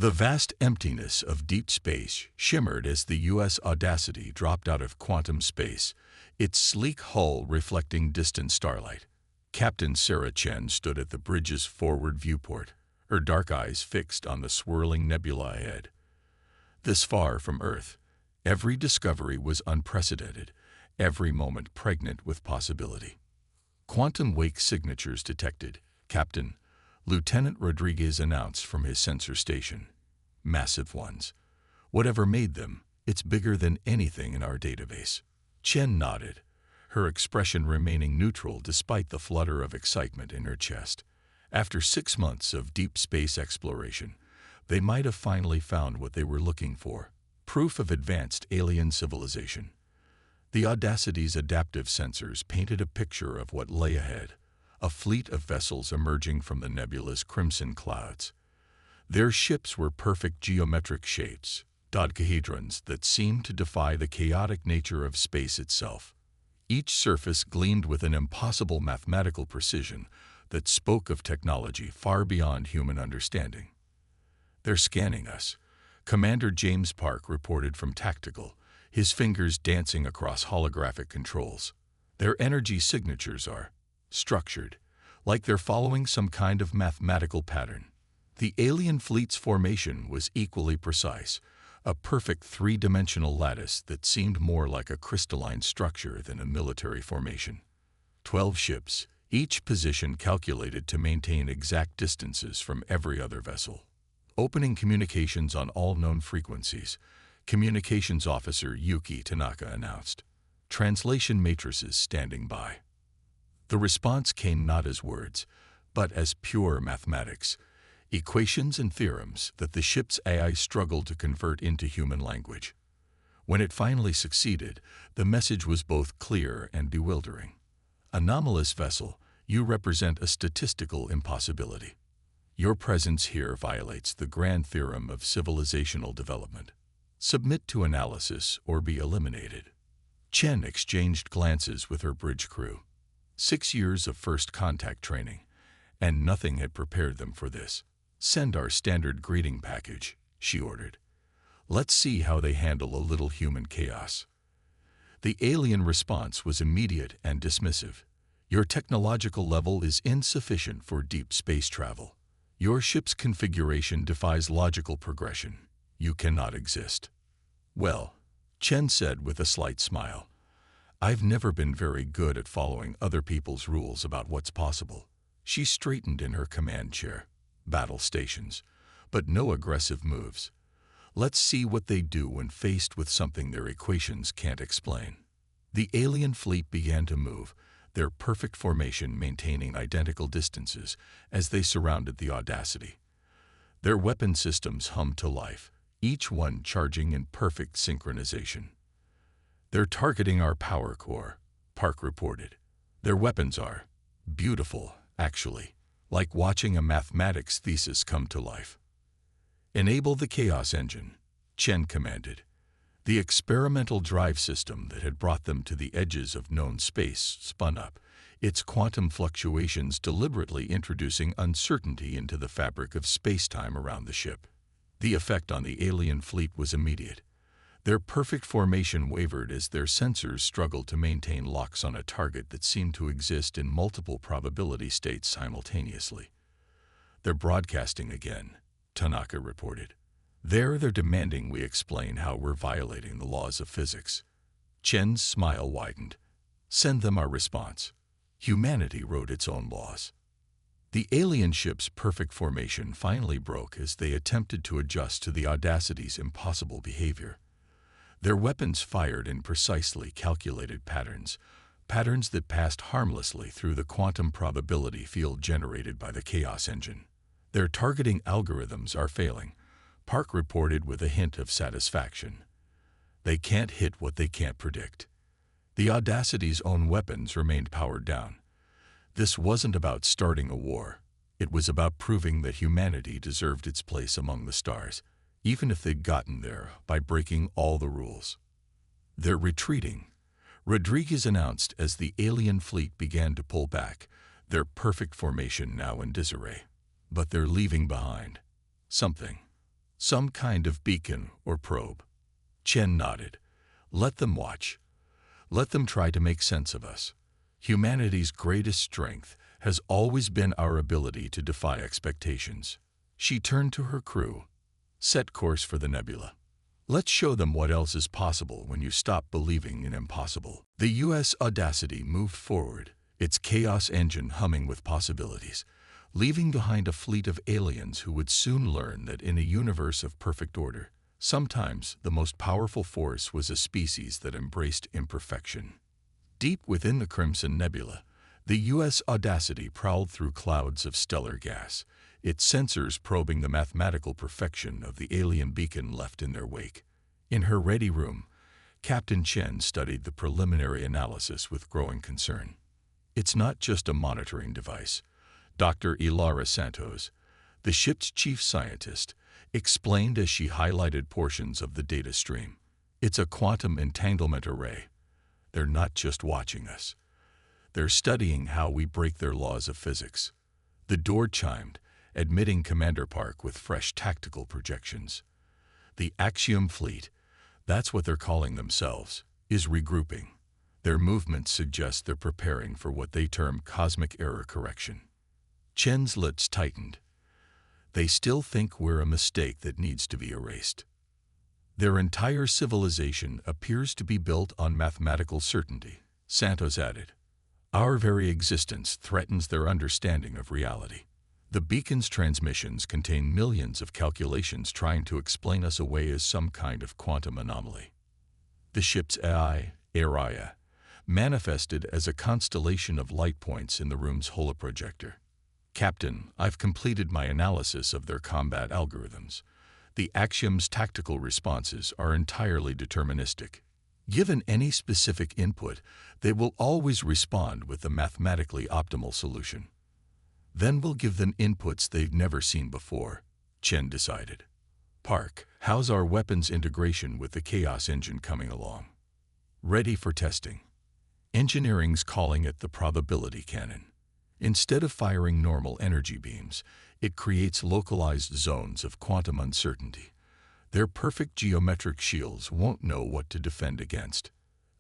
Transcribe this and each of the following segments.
The vast emptiness of deep space shimmered as the U.S. Audacity dropped out of quantum space, its sleek hull reflecting distant starlight. Captain Sarah Chen stood at the bridge's forward viewport, her dark eyes fixed on the swirling nebula ahead. This far from Earth, every discovery was unprecedented, every moment pregnant with possibility. Quantum wake signatures detected, Captain. Lieutenant Rodriguez announced from his sensor station. Massive ones. Whatever made them, it's bigger than anything in our database. Chen nodded, her expression remaining neutral despite the flutter of excitement in her chest. After 6 months of deep space exploration, they might have finally found what they were looking for, proof of advanced alien civilization. The Audacity's adaptive sensors painted a picture of what lay ahead, a fleet of vessels emerging from the nebula's crimson clouds. Their ships were perfect geometric shapes, dodecahedrons that seemed to defy the chaotic nature of space itself. Each surface gleamed with an impossible mathematical precision that spoke of technology far beyond human understanding. "They're scanning us," Commander James Park reported from Tactical, his fingers dancing across holographic controls. "Their energy signatures are structured, like they're following some kind of mathematical pattern." The alien fleet's formation was equally precise, a perfect three-dimensional lattice that seemed more like a crystalline structure than a military formation. 12 ships, each position calculated to maintain exact distances from every other vessel. Opening communications on all known frequencies, Communications Officer Yuki Tanaka announced. Translation matrices standing by. The response came not as words, but as pure mathematics, equations and theorems that the ship's AI struggled to convert into human language. When it finally succeeded, the message was both clear and bewildering. "Anomalous vessel, you represent a statistical impossibility. Your presence here violates the grand theorem of civilizational development. Submit to analysis or be eliminated." Chen exchanged glances with her bridge crew. 6 years of first contact training, and nothing had prepared them for this. "Send our standard greeting package," she ordered. "Let's see how they handle a little human chaos." The alien response was immediate and dismissive. "Your technological level is insufficient for deep space travel. Your ship's configuration defies logical progression. You cannot exist." "Well," Chen said with a slight smile, "I've never been very good at following other people's rules about what's possible." She straightened in her command chair. "Battle stations, but no aggressive moves. Let's see what they do when faced with something their equations can't explain." The alien fleet began to move, their perfect formation maintaining identical distances as they surrounded the Audacity. Their weapon systems hummed to life, each one charging in perfect synchronization. "They're targeting our power core," Park reported. "Their weapons are beautiful, actually, like watching a mathematics thesis come to life." "Enable the Chaos Engine," Chen commanded. The experimental drive system that had brought them to the edges of known space spun up, its quantum fluctuations deliberately introducing uncertainty into the fabric of space-time around the ship. The effect on the alien fleet was immediate. Their perfect formation wavered as their sensors struggled to maintain locks on a target that seemed to exist in multiple probability states simultaneously. "They're broadcasting again," Tanaka reported. They're demanding we explain how we're violating the laws of physics." Chen's smile widened. "Send them our response. Humanity wrote its own laws." The alien ship's perfect formation finally broke as they attempted to adjust to the Audacity's impossible behavior. Their weapons fired in precisely calculated patterns that passed harmlessly through the quantum probability field generated by the Chaos Engine. "Their targeting algorithms are failing," Park reported with a hint of satisfaction. "They can't hit what they can't predict." The Audacity's own weapons remained powered down. This wasn't about starting a war. It was about proving that humanity deserved its place among the stars, even if they'd gotten there by breaking all the rules. "They're retreating," Rodriguez announced as the alien fleet began to pull back, their perfect formation now in disarray. "But they're leaving behind something. Some kind of beacon or probe. Chen nodded. Let them watch. Let them try to make sense of us. Humanity's greatest strength has always been our ability to defy expectations. She turned to her crew. Set course for the nebula. Let's show them what else is possible when you stop believing in impossible. The U.S. Audacity moved forward, its chaos engine humming with possibilities, leaving behind a fleet of aliens who would soon learn that in a universe of perfect order, sometimes the most powerful force was a species that embraced imperfection. Deep within the Crimson Nebula, the U.S. Audacity prowled through clouds of stellar gas, its sensors probing the mathematical perfection of the alien beacon left in their wake. In her ready room, Captain Chen studied the preliminary analysis with growing concern. It's not just a monitoring device. Dr. Ilara Santos, the ship's chief scientist, explained as she highlighted portions of the data stream. It's a quantum entanglement array. They're not just watching us. They're studying how we break their laws of physics. The door chimed, admitting Commander Park with fresh tactical projections. The Axiom Fleet, that's what they're calling themselves, is regrouping. Their movements suggest they're preparing for what they term cosmic error correction. Chen's lips tightened. They still think we're a mistake that needs to be erased. Their entire civilization appears to be built on mathematical certainty, Santos added. Our very existence threatens their understanding of reality. The beacon's transmissions contain millions of calculations trying to explain us away as some kind of quantum anomaly. The ship's AI, Araya, manifested as a constellation of light points in the room's holoprojector. Captain, I've completed my analysis of their combat algorithms. The Axiom's tactical responses are entirely deterministic. Given any specific input, they will always respond with the mathematically optimal solution. Then we'll give them inputs they've never seen before, Chen decided. Park, how's our weapons integration with the Chaos Engine coming along? Ready for testing. Engineering's calling it the probability cannon. Instead of firing normal energy beams, it creates localized zones of quantum uncertainty. Their perfect geometric shields won't know what to defend against.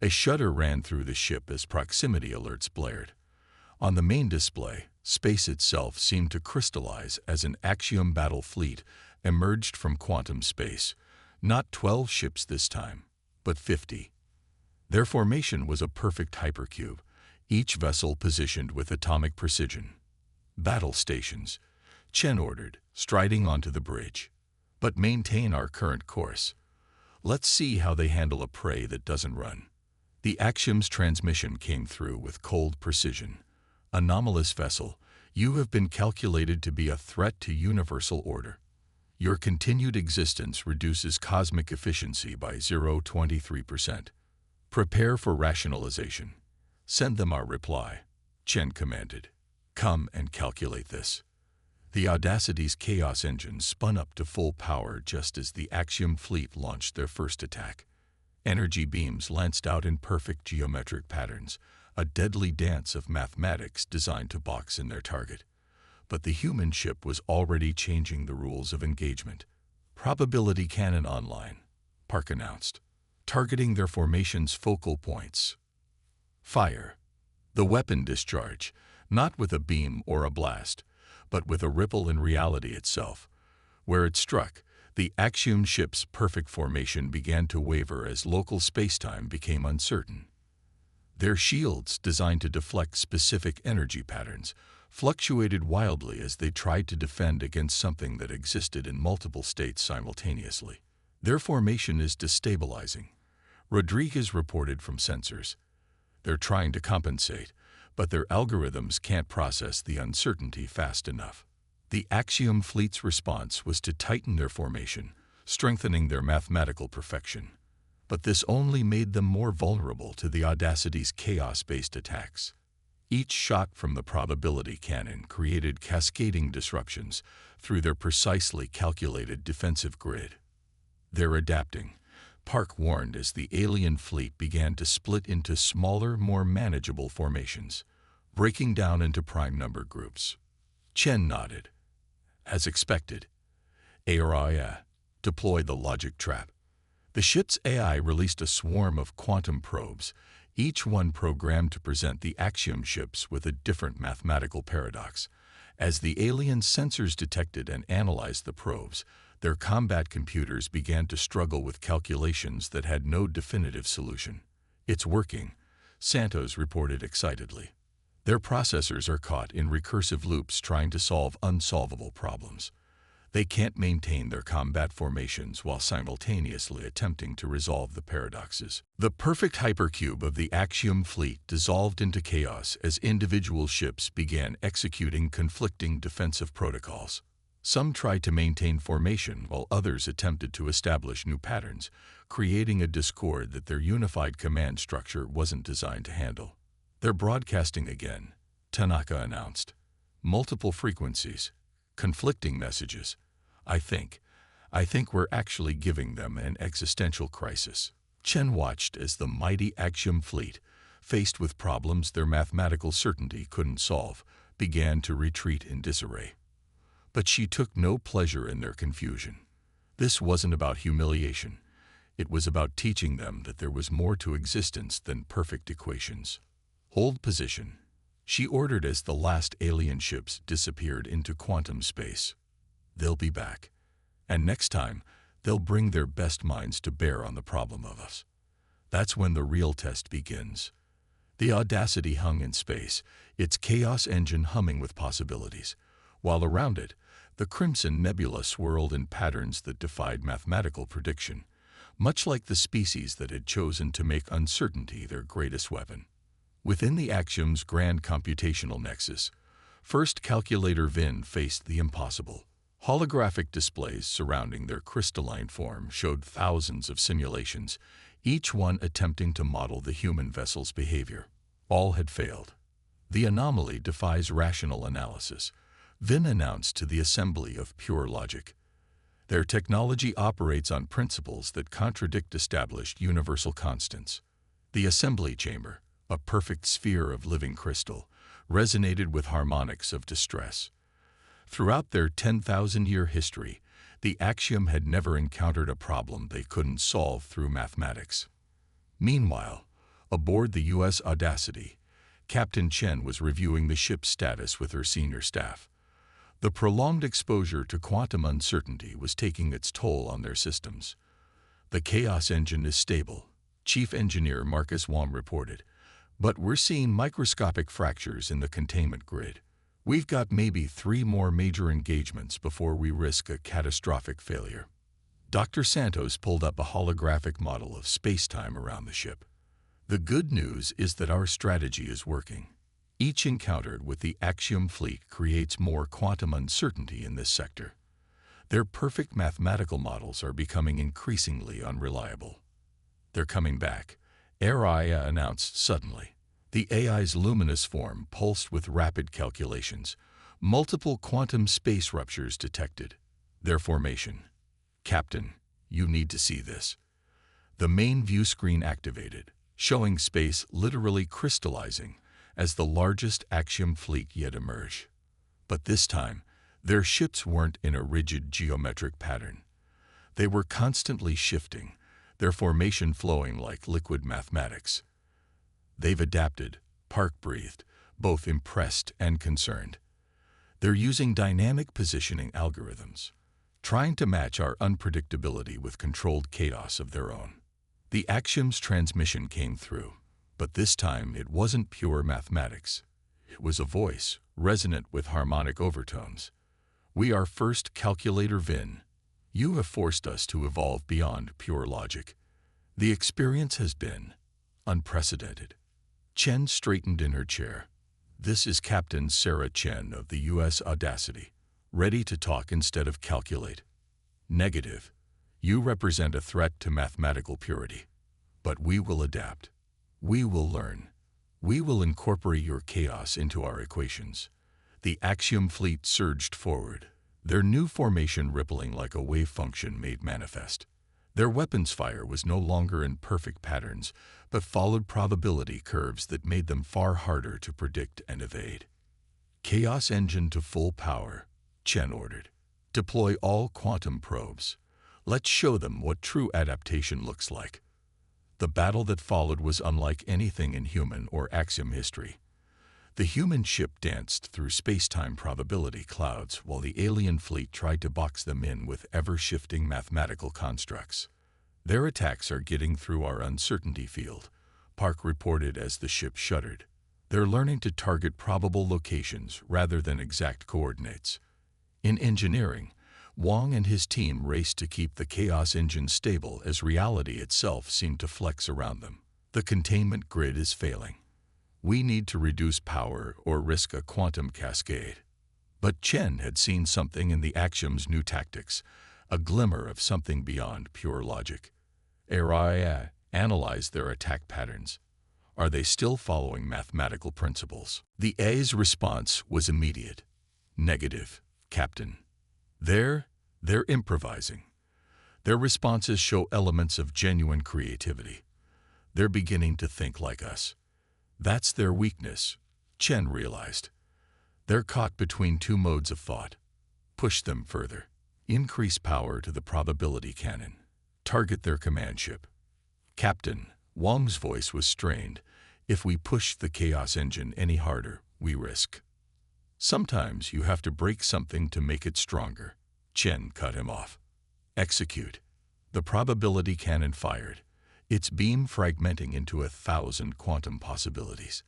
A shudder ran through the ship as proximity alerts blared. On the main display, space itself seemed to crystallize as an Axiom battle fleet emerged from quantum space. Not 12 ships this time, but 50. Their formation was a perfect hypercube, each vessel positioned with atomic precision. Battle stations, Chen ordered, striding onto the bridge. But maintain our current course. Let's see how they handle a prey that doesn't run. The Axiom's transmission came through with cold precision. Anomalous vessel, you have been calculated to be a threat to universal order. Your continued existence reduces cosmic efficiency by 0.23%. Prepare for rationalization. Send them our reply, Chen commanded. Come and calculate this. The Audacity's Chaos Engine spun up to full power just as the Axiom fleet launched their first attack. Energy beams lanced out in perfect geometric patterns, a deadly dance of mathematics designed to box in their target. But the human ship was already changing the rules of engagement. Probability cannon online, Park announced, targeting their formation's focal points. Fire. The weapon discharge, not with a beam or a blast, but with a ripple in reality itself. Where it struck, the Axiom ship's perfect formation began to waver as local spacetime became uncertain. Their shields, designed to deflect specific energy patterns, fluctuated wildly as they tried to defend against something that existed in multiple states simultaneously. Their formation is destabilizing, Rodriguez reported from sensors. They're trying to compensate, but their algorithms can't process the uncertainty fast enough. The Axiom fleet's response was to tighten their formation, strengthening their mathematical perfection. But this only made them more vulnerable to the Audacity's chaos-based attacks. Each shot from the probability cannon created cascading disruptions through their precisely calculated defensive grid. They're adapting, Park warned as the alien fleet began to split into smaller, more manageable formations, breaking down into prime number groups. Chen nodded. As expected. Araya, Deploy the logic trap. The ship's AI released a swarm of quantum probes, each one programmed to present the Axiom ships with a different mathematical paradox. As the alien sensors detected and analyzed the probes, their combat computers began to struggle with calculations that had no definitive solution. "It's working," Santos reported excitedly. "Their processors are caught in recursive loops trying to solve unsolvable problems. They can't maintain their combat formations while simultaneously attempting to resolve the paradoxes." The perfect hypercube of the Axiom fleet dissolved into chaos as individual ships began executing conflicting defensive protocols. Some tried to maintain formation while others attempted to establish new patterns, creating a discord that their unified command structure wasn't designed to handle. "They're broadcasting again," Tanaka announced. "Multiple frequencies, conflicting messages. I think we're actually giving them an existential crisis." Chen watched as the mighty Axiom fleet, faced with problems their mathematical certainty couldn't solve, began to retreat in disarray. But she took no pleasure in their confusion. This wasn't about humiliation. It was about teaching them that there was more to existence than perfect equations. "Hold position," she ordered as the last alien ships disappeared into quantum space. "They'll be back. And next time, they'll bring their best minds to bear on the problem of us. That's when the real test begins." The Audacity hung in space, its chaos engine humming with possibilities, while around it, the Crimson Nebula swirled in patterns that defied mathematical prediction, much like the species that had chosen to make uncertainty their greatest weapon. Within the Axiom's grand computational nexus, first calculator Vin faced the impossible. Holographic displays surrounding their crystalline form showed thousands of simulations, each one attempting to model the human vessel's behavior. All had failed. "The anomaly defies rational analysis," Vin announced to the assembly of pure logic. "Their technology operates on principles that contradict established universal constants." The assembly chamber, a perfect sphere of living crystal, resonated with harmonics of distress. Throughout their 10,000-year history, the Axiom had never encountered a problem they couldn't solve through mathematics. Meanwhile, aboard the U.S. Audacity, Captain Chen was reviewing the ship's status with her senior staff. The prolonged exposure to quantum uncertainty was taking its toll on their systems. "The chaos engine is stable," Chief Engineer Marcus Wong reported, "but we're seeing microscopic fractures in the containment grid. We've got maybe 3 more major engagements before we risk a catastrophic failure." Dr. Santos pulled up a holographic model of space-time around the ship. "The good news is that our strategy is working. Each encounter with the Axiom fleet creates more quantum uncertainty in this sector. Their perfect mathematical models are becoming increasingly unreliable." "They're coming back," Araya announced suddenly. The AI's luminous form pulsed with rapid calculations. Multiple quantum space ruptures detected. "Their formation. Captain, you need to see this." The main view screen activated, showing space literally crystallizing as the largest Axiom fleet yet emerged. But this time, their ships weren't in a rigid geometric pattern. They were constantly shifting, their formation flowing like liquid mathematics. "They've adapted," Park breathed, both impressed and concerned. "They're using dynamic positioning algorithms, trying to match our unpredictability with controlled chaos of their own." The Axiom's transmission came through, but this time it wasn't pure mathematics. It was a voice, resonant with harmonic overtones. "We are first calculator Vin. You have forced us to evolve beyond pure logic. The experience has been unprecedented." Chen straightened in her chair. "This is Captain Sarah Chen of the U.S. Audacity, ready to talk instead of calculate." "Negative. You represent a threat to mathematical purity. But we will adapt. We will learn. We will incorporate your chaos into our equations." The Axiom fleet surged forward, their new formation rippling like a wave function made manifest. Their weapons fire was no longer in perfect patterns, but followed probability curves that made them far harder to predict and evade. "Chaos engine to full power," Chen ordered. "Deploy all quantum probes. Let's show them what true adaptation looks like. The battle that followed was unlike anything in human or axiom history. The human ship danced through space-time probability clouds while the alien fleet tried to box them in with ever-shifting mathematical constructs. Their attacks are getting through our uncertainty field, Park reported as the ship shuddered. They're learning to target probable locations rather than exact coordinates. In engineering, Wang and his team raced to keep the Chaos engine stable as reality itself seemed to flex around them. The containment grid is failing. We need to reduce power or risk a quantum cascade. But Chen had seen something in the Axiom's new tactics, a glimmer of something beyond pure logic. Araya analyzed their attack patterns. Are they still following mathematical principles? The A's response was immediate. Negative, Captain. They're improvising. Their responses show elements of genuine creativity. They're beginning to think like us. That's their weakness, Chen realized. They're caught between two modes of thought. Push them further. Increase power to the probability cannon. Target their command ship. Captain, Wang's voice was strained. If we push the Chaos engine any harder, we risk. Sometimes you have to break something to make it stronger. Chen cut him off. Execute. The probability cannon fired, its beam fragmenting into 1,000 quantum possibilities.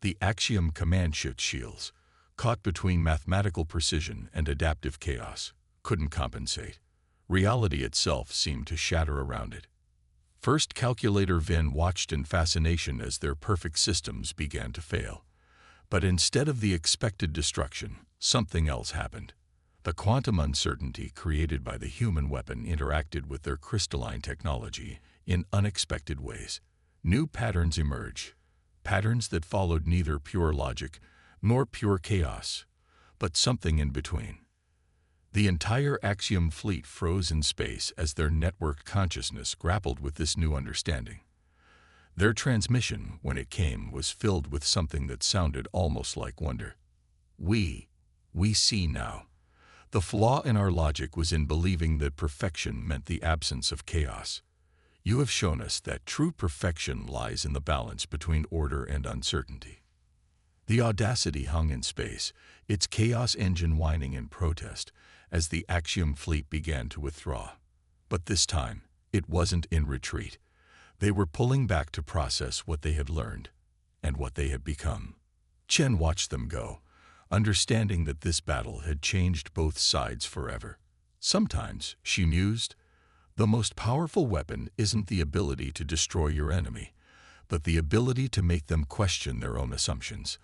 The Axiom command ship shields, caught between mathematical precision and adaptive chaos, couldn't compensate. Reality itself seemed to shatter around it. First Calculator Vin watched in fascination as their perfect systems began to fail. But instead of the expected destruction, something else happened. The quantum uncertainty created by the human weapon interacted with their crystalline technology in unexpected ways. New patterns emerged, patterns that followed neither pure logic nor pure chaos, but something in between. The entire Axiom fleet froze in space as their networked consciousness grappled with this new understanding. Their transmission, when it came, was filled with something that sounded almost like wonder. We see now. The flaw in our logic was in believing that perfection meant the absence of chaos. You have shown us that true perfection lies in the balance between order and uncertainty. The Audacity hung in space, its Chaos engine whining in protest, as the Axiom fleet began to withdraw. But this time, it wasn't in retreat. They were pulling back to process what they had learned and what they had become. Chen watched them go, understanding that this battle had changed both sides forever. Sometimes, she mused, the most powerful weapon isn't the ability to destroy your enemy, but the ability to make them question their own assumptions.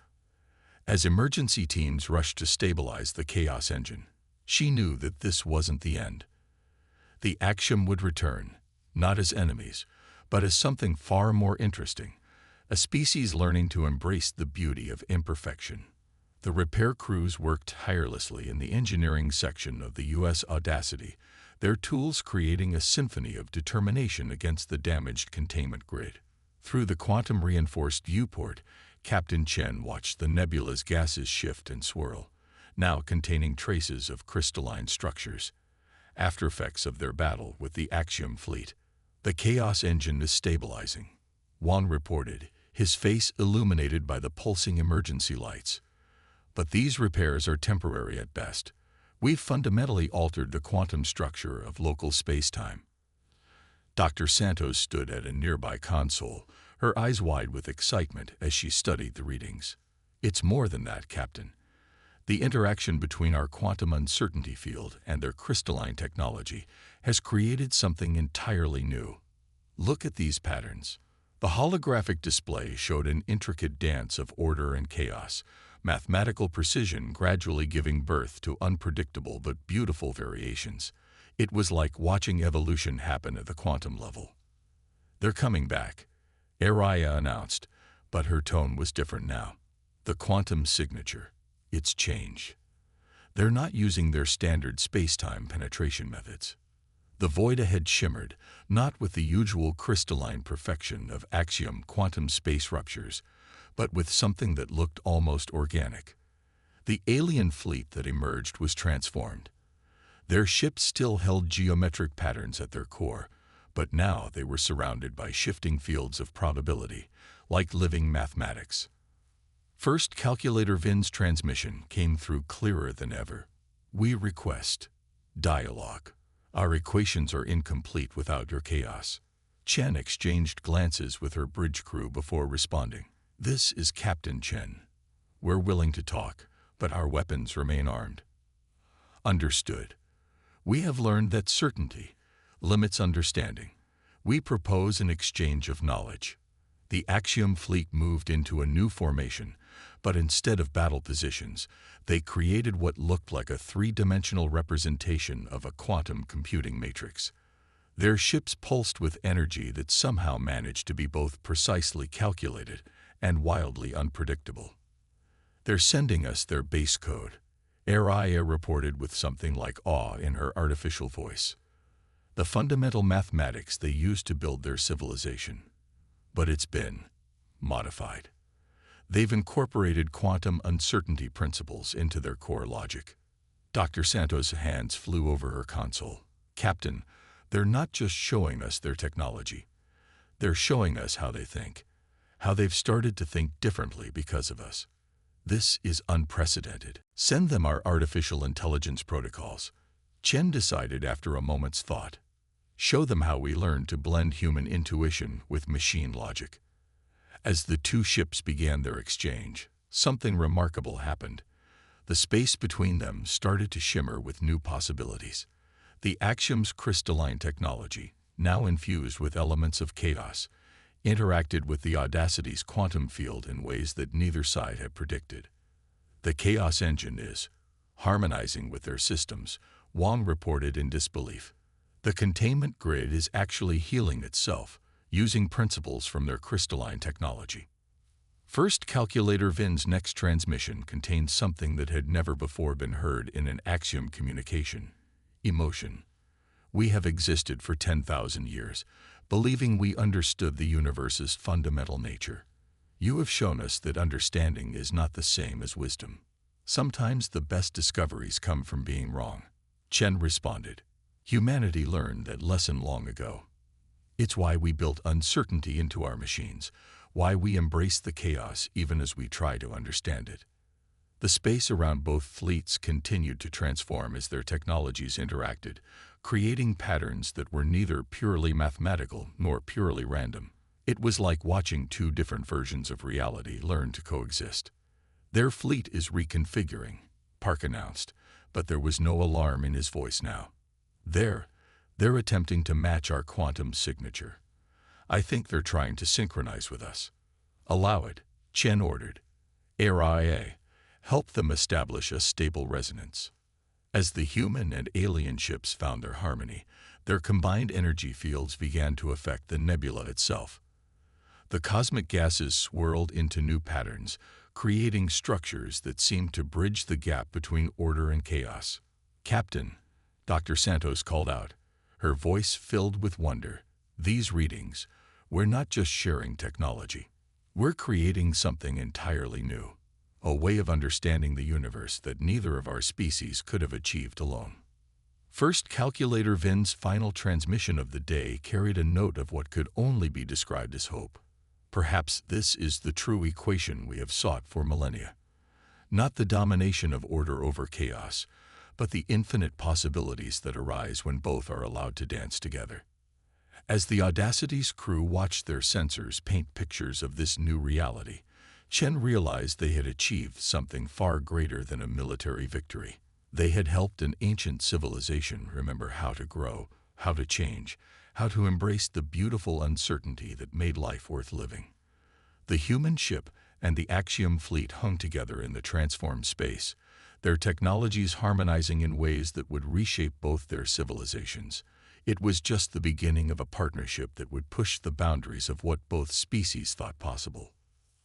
As emergency teams rushed to stabilize the Chaos engine, she knew that this wasn't the end. The Axiom would return, not as enemies, but as something far more interesting, a species learning to embrace the beauty of imperfection. The repair crews worked tirelessly in the engineering section of the U.S. Audacity, their tools creating a symphony of determination against the damaged containment grid. Through the quantum-reinforced viewport, Captain Chen watched the nebula's gases shift and swirl, now containing traces of crystalline structures, aftereffects of their battle with the Axiom fleet. The Chaos engine is stabilizing, Wang reported, his face illuminated by the pulsing emergency lights. But these repairs are temporary at best. We've fundamentally altered the quantum structure of local space-time. Dr. Santos stood at a nearby console, her eyes wide with excitement as she studied the readings. It's more than that, Captain. The interaction between our quantum uncertainty field and their crystalline technology has created something entirely new. Look at these patterns. The holographic display showed an intricate dance of order and chaos, mathematical precision gradually giving birth to unpredictable but beautiful variations. It was like watching evolution happen at the quantum level. They're coming back, Araya announced, but her tone was different now. The quantum signature. It's changed. They're not using their standard space-time penetration methods. The void ahead shimmered, not with the usual crystalline perfection of Axiom quantum space ruptures, but with something that looked almost organic. The alien fleet that emerged was transformed. Their ships still held geometric patterns at their core, but now they were surrounded by shifting fields of probability, like living mathematics. First calculator Vin's transmission came through clearer than ever. We request dialogue. Our equations are incomplete without your chaos. Chen exchanged glances with her bridge crew before responding. This is Captain Chen. We're willing to talk, but our weapons remain armed. Understood. We have learned that certainty limits understanding. We propose an exchange of knowledge. The Axiom fleet moved into a new formation, but instead of battle positions, they created what looked like a three-dimensional representation of a quantum computing matrix. Their ships pulsed with energy that somehow managed to be both precisely calculated and wildly unpredictable. They're sending us their base code, Araya reported with something like awe in her artificial voice. The fundamental mathematics they used to build their civilization. But it's been modified. They've incorporated quantum uncertainty principles into their core logic. Dr. Santos' hands flew over her console. Captain, they're not just showing us their technology. They're showing us how they think, how they've started to think differently because of us. This is unprecedented. Send them our artificial intelligence protocols. Chen decided after a moment's thought. Show them how we learn to blend human intuition with machine logic. As the two ships began their exchange, something remarkable happened. The space between them started to shimmer with new possibilities. The Axiom's crystalline technology, now infused with elements of chaos, interacted with the Audacity's quantum field in ways that neither side had predicted. The Chaos Engine is harmonizing with their systems, Wang reported in disbelief. The containment grid is actually healing itself, using principles from their crystalline technology. First calculator Vin's next transmission contained something that had never before been heard in an Axiom communication: emotion. We have existed for 10,000 years, believing we understood the universe's fundamental nature. You have shown us that understanding is not the same as wisdom. Sometimes the best discoveries come from being wrong. Chen responded. Humanity learned that lesson long ago. It's why we built uncertainty into our machines, why we embrace the chaos even as we try to understand it. The space around both fleets continued to transform as their technologies interacted, creating patterns that were neither purely mathematical nor purely random. It was like watching two different versions of reality learn to coexist. Their fleet is reconfiguring, Park announced, but there was no alarm in his voice now. They're attempting to match our quantum signature. I think they're trying to synchronize with us. Allow it, Chen ordered. Araya, help them establish a stable resonance. As the human and alien ships found their harmony, their combined energy fields began to affect the nebula itself. The cosmic gases swirled into new patterns, creating structures that seemed to bridge the gap between order and chaos. Captain, Dr. Santos called out, her voice filled with wonder. These readings, we're not just sharing technology. We're creating something entirely new, a way of understanding the universe that neither of our species could have achieved alone. First calculator Vin's final transmission of the day carried a note of what could only be described as hope. Perhaps this is the true equation we have sought for millennia. Not the domination of order over chaos, but the infinite possibilities that arise when both are allowed to dance together. As the Audacity's crew watched their sensors paint pictures of this new reality, Chen realized they had achieved something far greater than a military victory. They had helped an ancient civilization remember how to grow, how to change, how to embrace the beautiful uncertainty that made life worth living. The human ship and the Axiom fleet hung together in the transformed space, their technologies harmonizing in ways that would reshape both their civilizations. It was just the beginning of a partnership that would push the boundaries of what both species thought possible.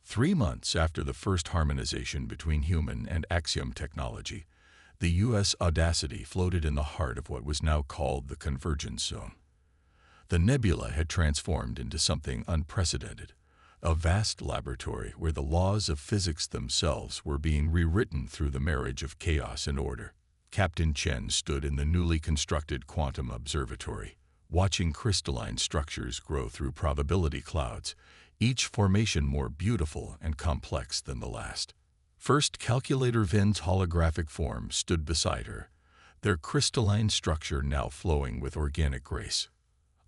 3 months after the first harmonization between human and Axiom technology, the U.S. Audacity floated in the heart of what was now called the Convergence Zone. The nebula had transformed into something unprecedented, a vast laboratory where the laws of physics themselves were being rewritten through the marriage of chaos and order. Captain Chen stood in the newly constructed quantum observatory, watching crystalline structures grow through probability clouds, each formation more beautiful and complex than the last. First, Calculator Vin's holographic form stood beside her, their crystalline structure now flowing with organic grace.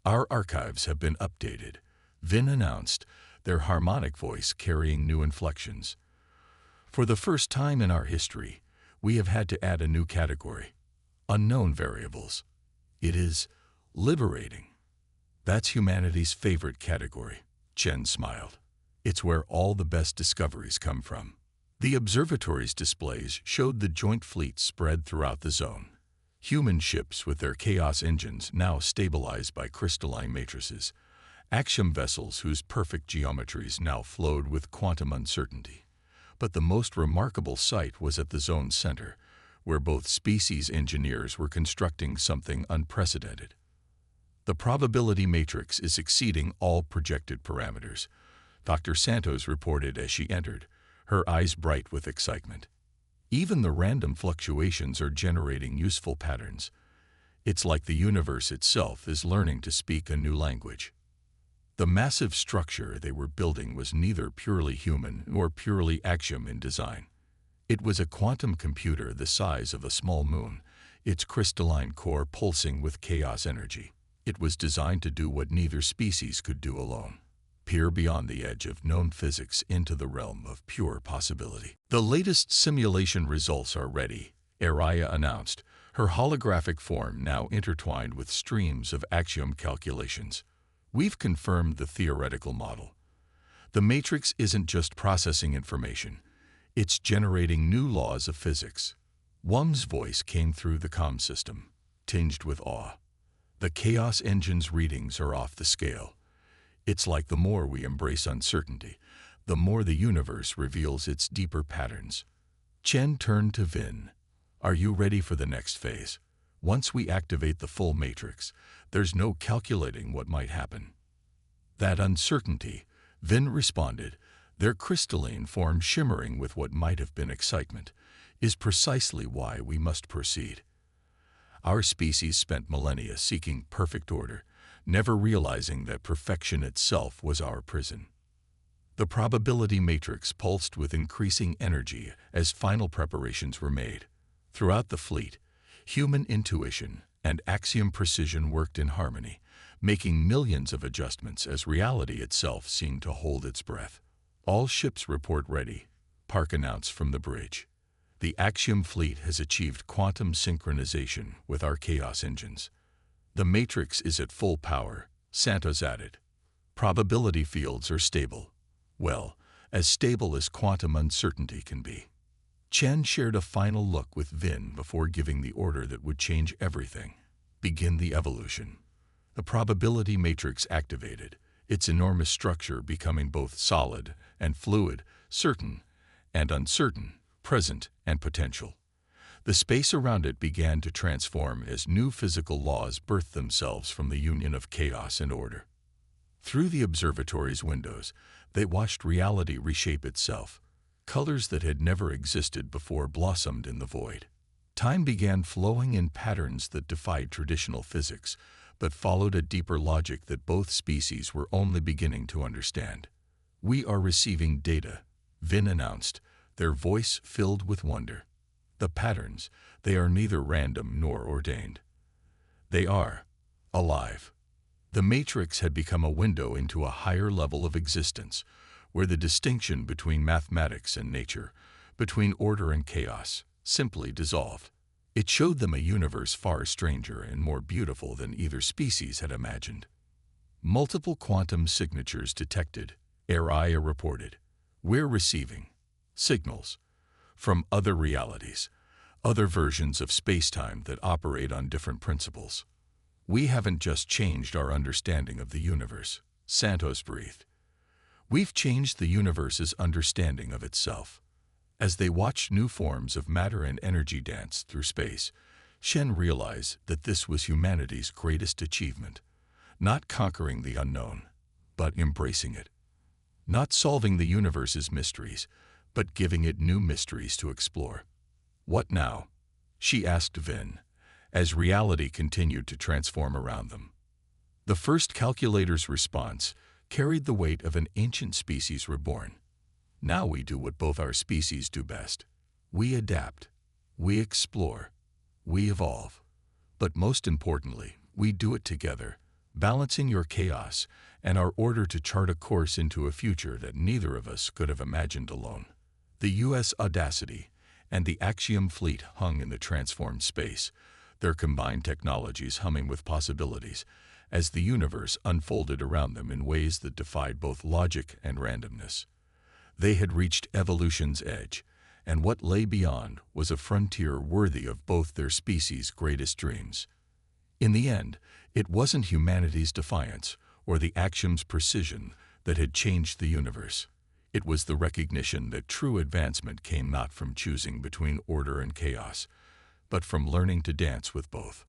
"Our archives have been updated," Vin announced, their harmonic voice carrying new inflections. "For the first time in our history, we have had to add a new category: unknown variables. It is liberating." "That's humanity's favorite category," Chen smiled. "It's where all the best discoveries come from." The observatory's displays showed the joint fleet spread throughout the zone. Human ships with their chaos engines now stabilized by crystalline matrices. Axiom vessels whose perfect geometries now flowed with quantum uncertainty. But the most remarkable sight was at the zone's center, where both species engineers were constructing something unprecedented. "The probability matrix is exceeding all projected parameters," Dr. Santos reported as she entered, her eyes bright with excitement. "Even the random fluctuations are generating useful patterns. It's like the universe itself is learning to speak a new language." The massive structure they were building was neither purely human nor purely axiom in design. It was a quantum computer the size of a small moon, its crystalline core pulsing with chaos energy. It was designed to do what neither species could do alone: peer beyond the edge of known physics into the realm of pure possibility. "The latest simulation results are ready," Araya announced, her holographic form now intertwined with streams of axiom calculations. "We've confirmed the theoretical model. The matrix isn't just processing information, it's generating new laws of physics." Wang's voice came through the comm system, tinged with awe. "The chaos engine's readings are off the scale. It's like the more we embrace uncertainty, the more the universe reveals its deeper patterns." Chen turned to Vin. "Are you ready for the next phase? Once we activate the full matrix, there's no calculating what might happen." "That uncertainty," Vin responded, their crystalline form shimmering with what might have been excitement, "is precisely why we must proceed. Our species spent millennia seeking perfect order, never realizing that perfection itself was our prison." The probability matrix pulsed with increasing energy as final preparations were made. Throughout the fleet, human intuition and axiom precision worked in harmony, making millions of adjustments as reality itself seemed to hold its breath. "All ships report ready," Park announced from the bridge. "The axiom fleet has achieved quantum synchronization with our chaos engines. The matrix is at full power," Santos added. "Probability fields are stable. Well, as stable as quantum uncertainty can be." Chen shared a final look with Vin before giving the order that would change everything: "Begin the evolution." The probability matrix activated, its enormous structure becoming both solid and fluid, certain and uncertain, present and potential. The space around it began to transform as new physical laws birthed themselves from the union of chaos and order. Through the observatory's windows, they watched reality reshape itself. Colors that had never existed before blossomed in the void. Time began flowing in patterns that defied traditional physics, but followed a deeper logic that both species were only beginning to understand. "We are receiving data," Vin announced, their voice filled with wonder. "The patterns, they are neither random nor ordained. They are alive." The matrix had become a window into a higher level of existence, where the distinction between mathematics and nature, between order and chaos, simply dissolved. It showed them a universe far stranger and more beautiful than either species had imagined. "Multiple quantum signatures detected," Araya reported. "We're receiving signals from other realities, other versions of space-time that operate on different principles." "We haven't just changed our understanding of the universe," Santos breathed. "We've changed the universe's understanding of itself." As they watched new forms of matter and energy dance through space, Shen realized that this was humanity's greatest achievement: not conquering the unknown, but embracing it. Not solving the universe's mysteries, but giving it new mysteries to explore. "What now?" she asked Vin, as reality continued to transform around them. The first calculator's response carried the weight of an ancient species reborn. Now we do what both our species do best. We adapt, we explore, we evolve. But most importantly, we do it together, balancing your chaos and our order to chart a course into a future that neither of us could have imagined alone. The U.S. Audacity and the Axiom fleet hung in the transformed space, their combined technologies humming with possibilities, as the universe unfolded around them in ways that defied both logic and randomness. They had reached evolution's edge, and what lay beyond was a frontier worthy of both their species' greatest dreams. In the end, it wasn't humanity's defiance or the Axiom's precision that had changed the universe. It was the recognition that true advancement came not from choosing between order and chaos, but from learning to dance with both.